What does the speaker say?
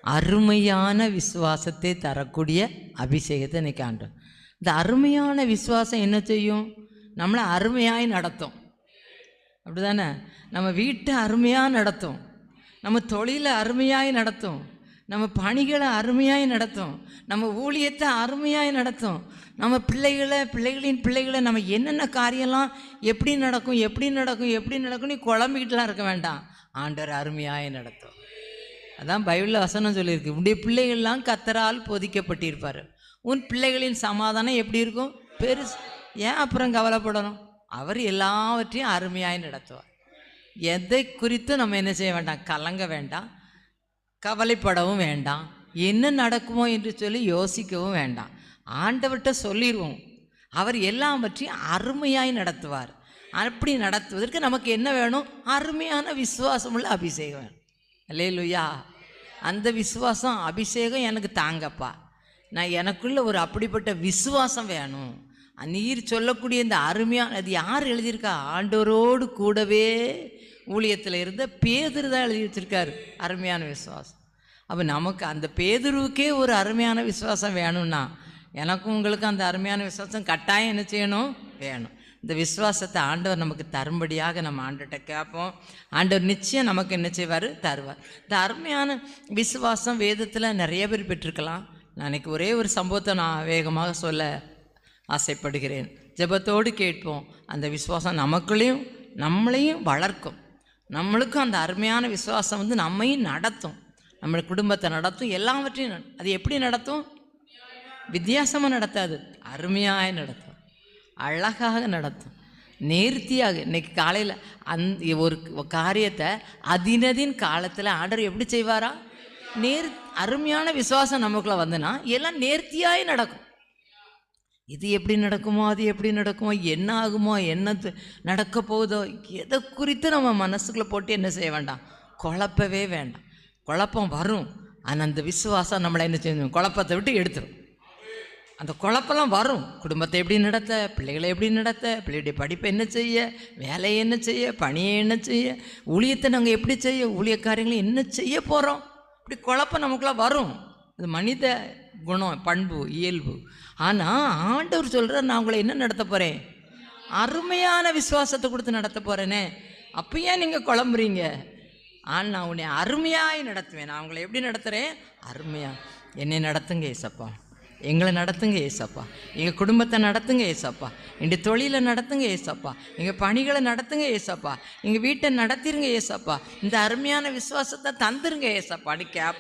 அருமையான விசுவாசத்தை தரக்கூடிய அபிஷேகத்தை இன்னைக்கு ஆண்டோம். இந்த அருமையான விசுவாசம் என்ன செய்யும்? நம்மளை அருமையாய் நடத்தும். அப்படி தானே? நம்ம வீட்டை அருமையாக நடத்தும், நம்ம தொழிலை அருமையாய் நடத்தும், நம்ம பணிகளை அருமையாய் நடத்தும், நம்ம ஊழியத்தை அருமையாய் நடத்தும், நம்ம பிள்ளைகளின் பிள்ளைகளை நம்ம என்னென்ன காரியம்லாம் எப்படி நடக்கும் நீ குழம்பிக்கிட்டுலாம் இருக்க வேண்டாம். ஆண்டவர் அருமையாய் நடத்தும். அதான் பைபிளில் வசனம் சொல்லியிருக்கு, உன்னுடைய பிள்ளைகள்லாம் கர்த்தரால் போதிக்கப்பட்டிருப்பார். உன் பிள்ளைகளின் சமாதானம் எப்படி இருக்கும்? பெருசு. ஏன் அப்புறம் கவலைப்படணும்? அவர் எல்லாவற்றையும் அருமையாய் நடத்துவார். எதை குறித்து நம்ம என்ன செய்ய வேண்டாம்? கலங்க வேண்டாம், கவலைப்படவும் வேண்டாம், என்ன நடக்குமோ என்று சொல்லி யோசிக்கவும் வேண்டாம். ஆண்டவர்கிட்ட சொல்லிடுவோம், அவர் எல்லாவற்றையும் அருமையாய் நடத்துவார். அப்படி நடத்துவதற்கு நமக்கு என்ன வேணும்? அருமையான விசுவாசமுள்ள அபிஷேகம் வேணும். அல்லேலூயா. அந்த விசுவாசம் அபிஷேகம் எனக்கு தாங்கப்பா. நான் எனக்குள்ள ஒரு அப்படிப்பட்ட விசுவாசம் வேணும். நீர் சொல்லக்கூடிய இந்த அருமையான, அது யார் எழுதியிருக்கா? ஆண்டவரோடு கூடவே ஊழியத்தில் இருந்த பேதுரு தான் எழுதி வச்சிருக்காரு அருமையான விசுவாசம். அப்போ நமக்கு அந்த பேதுருவுக்கே ஒரு அருமையான விசுவாசம் வேணும்னா எனக்கும் உங்களுக்கும் அந்த அருமையான விசுவாசம் கட்டாயம் என்ன செய்யணும்? வேணும். இந்த விசுவாசத்தை ஆண்டவர் நமக்கு தரும்படியாக நம்ம ஆண்டவர்கிட்ட கேட்போம். ஆண்டவர் நிச்சயம் நமக்கு என்ன செய்வார்? தருவார். இந்த அருமையான விசுவாசம் வேதத்தில் நிறைய பேர் பெற்றிருக்கலாம். நான் இன்றைக்கி ஒரே ஒரு சம்பவத்தை நான் வேகமாக சொல்ல ஆசைப்படுகிறேன். ஜெபத்தோடு கேட்போம். அந்த விசுவாசம் நமக்குள்ளேயும் நம்மளையும் வளர்க்கும். நம்மளுக்கும் அந்த அருமையான விசுவாசம் நம்மையும் நடத்தும், நம்ம குடும்பத்தை நடத்தும், எல்லாவற்றையும். அது எப்படி நடத்தும்? வித்தியாசமாக நடத்தாது, அருமையாக நடத்தும், அழகாக நடத்தும், நேர்த்தியாக. இன்றைக்கி காலையில் ஒரு காரியத்தை அதினதின் காலத்தில் ஆண்டவர் எப்படி செய்வாரா? அருமையான விசுவாசம் நமக்குள்ளே வந்துன்னா எல்லாம் நேர்த்தியாய் நடக்கும். இது எப்படி நடக்குமோ, அது எப்படி நடக்குமோ, என்ன ஆகுமோ, என்ன நடக்க போகுதோ, எதை குறித்து நம்ம மனசுக்குள்ளே போட்டு என்ன செய்ய வேண்டாம்? குழப்பவே வேண்டாம். குழப்பம் வரும், ஆனால் அந்த விசுவாசம் நம்மளை என்ன செய்யணும்? குழப்பத்தை விட்டு எடுத்துரும். அந்த குழப்பம்லாம் வரும். குடும்பத்தை எப்படி நடத்த, பிள்ளைகளை எப்படி நடத்த, பிள்ளையுடைய படிப்பை என்ன செய்ய, வேலையை என்ன செய்ய, பணியை என்ன செய்ய, ஊழியத்தை நாங்கள் எப்படி செய்ய, ஊழியக்காரியங்களை என்ன செய்ய போகிறோம், இப்படி குழப்பம் நமக்குள்ளே வரும். அது மனித குணம், பண்பு, இயல்பு. ஆனால் ஆண்டவர் சொல்கிறார், நான் உங்களை என்ன நடத்த போகிறேன்? அருமையான விசுவாசத்தை கொடுத்து நடத்த போகிறேனே. அப்போ ஏன் நீங்கள் குழம்புறீங்க? ஆனால் நான் உன்னை அருமையாய் நடத்துவேன். நான் உங்களை எப்படி நடத்துகிறேன்? அருமையாக. என்னை நடத்துங்க ஏசப்பா, எங்களை நடத்துங்க ஏசப்பா, எங்கள் குடும்பத்தை நடத்துங்க ஏசப்பா, எங்கள் தொழிலை நடத்துங்க ஏசப்பா, எங்கள் பணிகளை நடத்துங்க ஏசப்பா, எங்கள் வீட்டை நடத்திருங்க ஏசப்பா, இந்த அருமையான விசுவாசத்தை தந்துருங்க ஏசப்பா. கேப்